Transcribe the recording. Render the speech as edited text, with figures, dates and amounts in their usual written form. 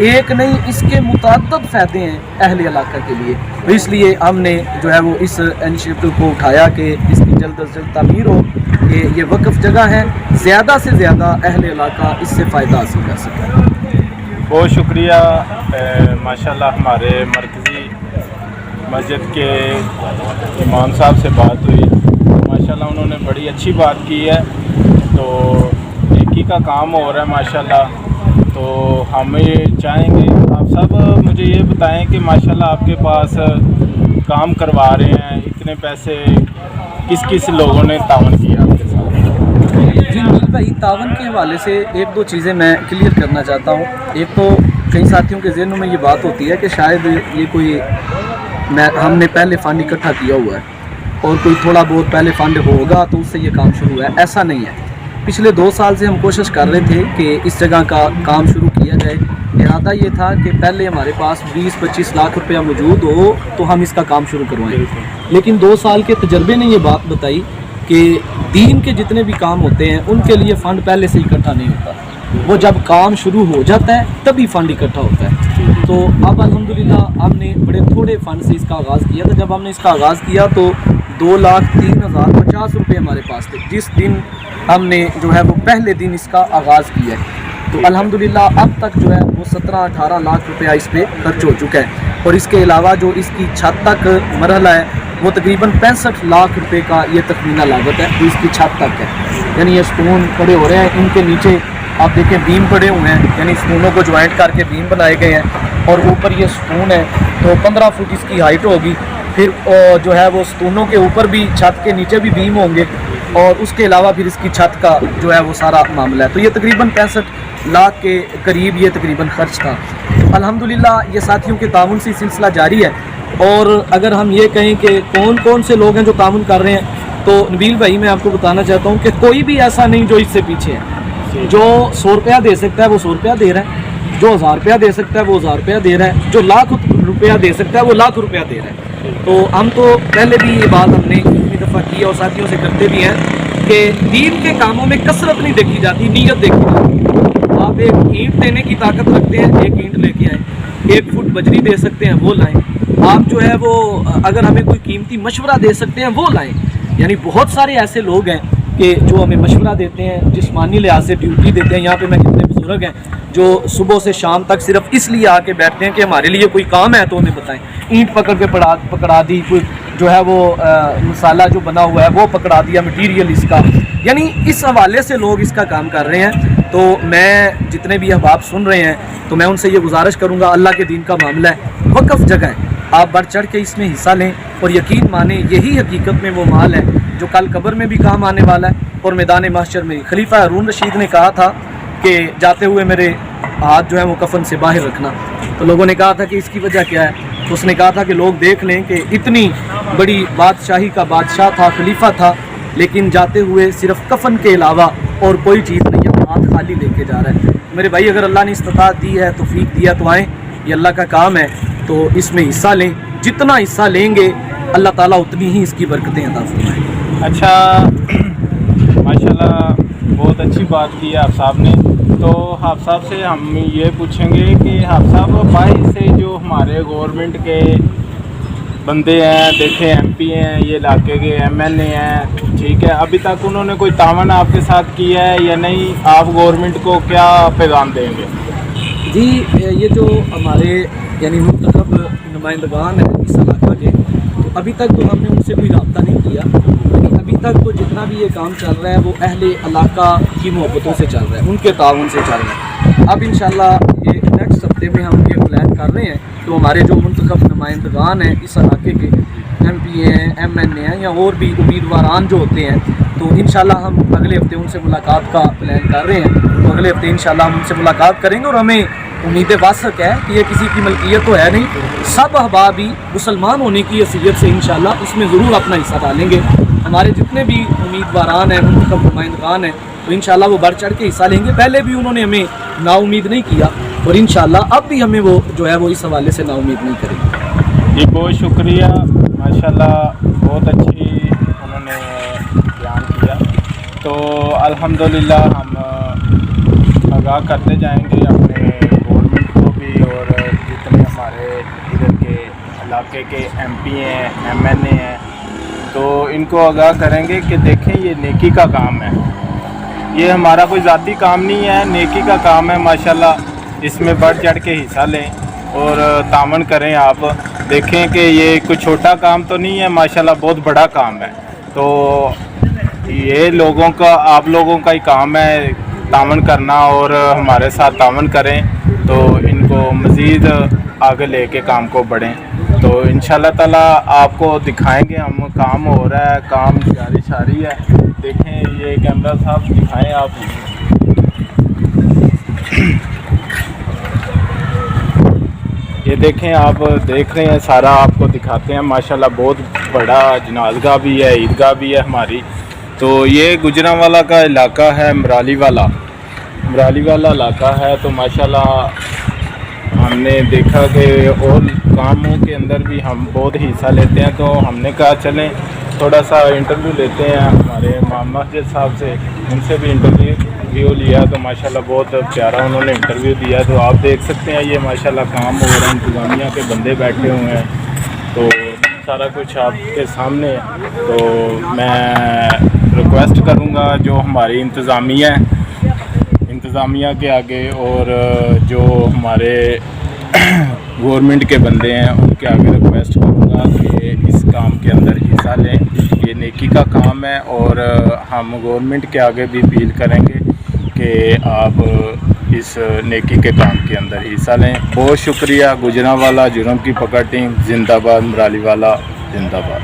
ایک نہیں اس کے متعدد فائدے ہیں اہل علاقہ کے لیے. تو اس لیے ہم نے جو ہے وہ اس انیشیٹو کو اٹھایا کہ اس کی جلد از جلد تعمیر ہو، کہ یہ وقف جگہ ہے، زیادہ سے زیادہ اہل علاقہ اس سے فائدہ حاصل کر سکے. بہت شکریہ. ماشاءاللہ ہمارے مرکزی مسجد کے امام صاحب سے بات ہوئی، ماشاءاللہ انہوں نے بڑی اچھی بات کی ہے. تو نیکی کا کام ہو رہا ہے ماشاءاللہ. تو ہم یہ چاہیں گے آپ سب مجھے یہ بتائیں کہ ماشاءاللہ آپ کے پاس کام کروا رہے ہیں، اتنے پیسے کس لوگوں نے تعاون کیا آپ کے ساتھ؟ جی نبیل بھائی، تعاون کے حوالے سے ایک دو چیزیں میں کلیئر کرنا چاہتا ہوں. ایک تو کئی ساتھیوں کے ذہنوں میں یہ بات ہوتی ہے کہ شاید یہ کوئی ہم نے پہلے فنڈ اکٹھا کیا ہوا ہے اور کوئی تھوڑا بہت پہلے فنڈ ہوگا تو اس سے یہ کام شروع ہوا ہے. ایسا نہیں ہے. پچھلے 2 سال سے ہم کوشش کر رہے تھے کہ اس جگہ کا کام شروع کیا جائے. ارادہ یہ تھا کہ پہلے ہمارے پاس 20-25 لاکھ روپیہ موجود ہو تو ہم اس کا کام شروع کروائیں. لیکن 2 سال کے تجربے نے یہ بات بتائی کہ دین کے جتنے بھی کام ہوتے ہیں ان کے لیے فنڈ پہلے سے اکٹھا نہیں ہوتا. وہ جب کام شروع ہو جاتا ہے تبھی فنڈ اکٹھا ہوتا ہے. تو اب الحمدللہ ہم نے بڑے تھوڑے فنڈ سے اس کا آغاز کیا تھا. جب ہم نے اس کا آغاز کیا تو 2,03,050 روپے ہمارے پاس تھے جس دن ہم نے جو ہے وہ پہلے دن اس کا آغاز کیا ہے. تو الحمدللہ اب تک جو ہے وہ 17-18 لاکھ روپیہ اس پہ خرچ ہو چکا ہے. اور اس کے علاوہ جو اس کی چھت تک مرحلہ ہے وہ تقریباً 65 لاکھ روپے کا یہ تخمینہ لاگت ہے جو اس کی چھت تک ہے. یعنی یہ سٹون کھڑے ہو رہے ہیں، ان کے نیچے آپ دیکھیں بیم پڑے ہوئے ہیں، یعنی سٹونوں کو جوائنٹ کر کے بیم بنائے گئے ہیں. اور اوپر یہ سٹون ہے تو 15 فٹ اس کی ہائٹ ہوگی. پھر جو ہے وہ ستونوں کے اوپر بھی چھت کے نیچے بھی بیم ہوں گے اور اس کے علاوہ پھر اس کی چھت کا جو ہے وہ سارا معاملہ ہے. تو یہ تقریباً 65 لاکھ کے قریب یہ تقریباً خرچ تھا. الحمدللہ یہ ساتھیوں کے تعاون سے سلسلہ جاری ہے. اور اگر ہم یہ کہیں کہ کون سے لوگ ہیں جو تعاون کر رہے ہیں تو نبیل بھائی میں آپ کو بتانا چاہتا ہوں کہ کوئی بھی ایسا نہیں جو اس سے پیچھے ہے. جو 100 روپیہ دے سکتا ہے وہ 100 روپیہ دے رہا ہے، جو 1000 روپیہ دے سکتا ہے وہ 1000 روپیہ دے رہا ہے، جو لاکھ روپیہ دے سکتا ہے وہ لاکھ روپیہ دے رہا ہے. تو ہم تو پہلے بھی یہ بات ہم نے کئی دفعہ کی اور ساتھیوں سے کرتے بھی ہیں کہ دین کے کاموں میں کثرت نہیں دیکھی جاتی، نیت دیکھی جاتی. آپ ایک اینٹ دینے کی طاقت رکھتے ہیں، ایک اینٹ لے کے آئیں. 1 فٹ بجری دے سکتے ہیں وہ لائیں. آپ جو ہے وہ اگر ہمیں کوئی قیمتی مشورہ دے سکتے ہیں وہ لائیں. یعنی بہت سارے ایسے لوگ ہیں کہ جو ہمیں مشورہ دیتے ہیں، جسمانی لحاظ سے ڈیوٹی دیتے ہیں. یہاں پہ میں کتنے بزرگ ہیں جو صبح سے شام تک صرف اس لیے آ کے بیٹھتے ہیں کہ ہمارے لیے کوئی کام ہے تو انہیں بتائیں. اینٹ پکڑ کے پکڑا دی، کوئی جو ہے وہ مسالہ جو بنا ہوا ہے وہ پکڑا دیا، مٹیریل اس کا. یعنی اس حوالے سے لوگ اس کا کام کر رہے ہیں. تو میں جتنے بھی احباب سن رہے ہیں تو میں ان سے یہ گزارش کروں گا، اللہ کے دین کا معاملہ ہے، وقف جگہ ہے، آپ بڑھ چڑھ کے اس میں حصہ لیں. اور یقین مانیں یہی حقیقت میں وہ مال ہے جو کل قبر میں بھی کام آنے والا ہے اور میدان محشر میں. خلیفہ ہارون رشید نے کہا تھا کہ جاتے ہوئے میرے ہاتھ جو ہے وہ کفن سے باہر رکھنا. تو لوگوں نے کہا تھا کہ اس کی وجہ کیا ہے؟ تو اس نے کہا تھا کہ لوگ دیکھ لیں کہ اتنی بڑی بادشاہی کا بادشاہ تھا، خلیفہ تھا، لیکن جاتے ہوئے صرف کفن کے علاوہ اور کوئی چیز نہیں ہے، ہاتھ خالی لے کے جا رہا ہے. میرے بھائی اگر اللہ نے استطاعت دی ہے، توفیق دیا تو آئیں، یہ اللہ کا کام ہے تو اس میں حصہ لیں. جتنا حصہ لیں گے اللہ تعالیٰ اتنی ہی اس کی برکتیں عطا فرمائیں. اچھا ماشاءاللہ بہت اچھی بات کی ہے آپ صاحب نے. تو حافظ صاحب سے ہم یہ پوچھیں گے کہ حافظ صاحب باہر سے جو ہمارے گورنمنٹ کے بندے ہیں، دیکھیں ایم پی ہیں، یہ علاقے کے ایم ایل اے ہیں، ٹھیک ہے، ابھی تک انہوں نے کوئی تعاون آپ کے ساتھ کیا ہے یا نہیں؟ آپ گورنمنٹ کو کیا پیغام دیں گے؟ جی یہ جو ہمارے یعنی منتخب نمائندگان ہیں اس علاقہ کے، تو ابھی تک تو ہم نے ان سے کوئی رابطہ نہیں کیا. ابھی تک تو جتنا بھی یہ کام چل رہا ہے وہ اہل علاقہ کی محبتوں سے چل رہا ہے، ان کے تعاون سے چل رہا ہے. اب انشاءاللہ یہ نیکسٹ ہفتے میں ہم یہ پلان کر رہے ہیں تو ہمارے جو منتخب نمائندگان ہیں اس علاقے کے، ایم پی اے ہیں، ایم این اے ہیں یا اور بھی امیدواران جو ہوتے ہیں، تو انشاءاللہ ہم اگلے ہفتے ان سے ملاقات کا پلان کر رہے ہیں. تو اگلے ہفتے انشاءاللہ ہم ان سے ملاقات کریں گے اور ہمیں امید واثق ہے کہ یہ کسی کی ملکیت تو ہے نہیں، سب احباب ہی مسلمان ہونے کی حیثیت سے انشاءاللہ اس میں ضرور اپنا حصہ ڈالیں گے. ہمارے جتنے بھی امیدواران ہیں، منتخب نمائندگان ہیں، تو انشاءاللہ وہ بڑھ چڑھ کے حصہ لیں گے. پہلے بھی انہوں نے ہمیں نا امید نہیں کیا اور انشاءاللہ اب بھی ہمیں وہ جو ہے وہ اس حوالے سے نا امید نہیں کریں گے. جی بہت شکریہ، ماشاءاللہ بہت اچھی انہوں نے بیان کیا. تو الحمدللہ ہم آگاہ کرتے جائیں گے اپنے گورنمنٹ کو بھی علاقے کے MP ہیں, MNA ہیں, تو ان کو آگاہ کریں گے کہ دیکھیں یہ نیکی کا کام ہے, یہ ہمارا کوئی ذاتی کام نہیں ہے, نیکی کا کام ہے ماشاءاللہ. اس میں بڑھ چڑھ کے حصہ لیں اور تعاون کریں. آپ دیکھیں کہ یہ کوئی چھوٹا کام تو نہیں ہے ماشاءاللہ, بہت بڑا کام ہے. تو یہ لوگوں کا, آپ لوگوں کا ہی کام ہے تعاون کرنا, اور ہمارے ساتھ تعاون کریں تو ان کو مزید آگے لے کے کام کو بڑھیں. تو انشاءاللہ تعالیٰ آپ کو دکھائیں گے ہم, کام ہو رہا ہے, کام جاری شاری ہے. دیکھیں یہ کیمرہ صاحب دکھائیں آپ. یہ دیکھیں, آپ دیکھ رہے ہیں, سارا آپ کو دکھاتے ہیں ماشاءاللہ. بہت بڑا جنازگاہ بھی ہے, عیدگاہ بھی ہے ہماری. تو یہ گجرانوالہ کا علاقہ ہے, مرالی والا علاقہ ہے. تو ماشاءاللہ ہم نے دیکھا کہ اور کاموں کے اندر بھی ہم بہت حصہ لیتے ہیں, تو ہم نے کہا چلیں تھوڑا سا انٹرویو لیتے ہیں ہمارے امام مسجد صاحب سے. ان سے بھی انٹرویو لیا تو ماشاءاللہ بہت پیارا انہوں نے انٹرویو دیا. تو آپ دیکھ سکتے ہیں یہ ماشاءاللہ کام ہو رہا ہے, انتظامیہ کے بندے بیٹھے ہوئے ہیں. تو سارا کچھ آپ کے سامنے ہے. تو میں ریکویسٹ کروں گا جو ہماری انتظامیہ کے آگے اور جو ہمارے گورنمنٹ کے بندے ہیں ان کے آگے ریکویسٹ کروں گا کہ اس کام کے اندر حصہ لیں. یہ نیکی کا کام ہے, اور ہم گورنمنٹ کے آگے بھی اپیل کریں گے کہ آپ اس نیکی کے کام کے اندر حصہ لیں. بہت شکریہ. گجرانوالہ جرم کی پکڑ ٹیم زندہ باد, مرالی والا زندہ باد.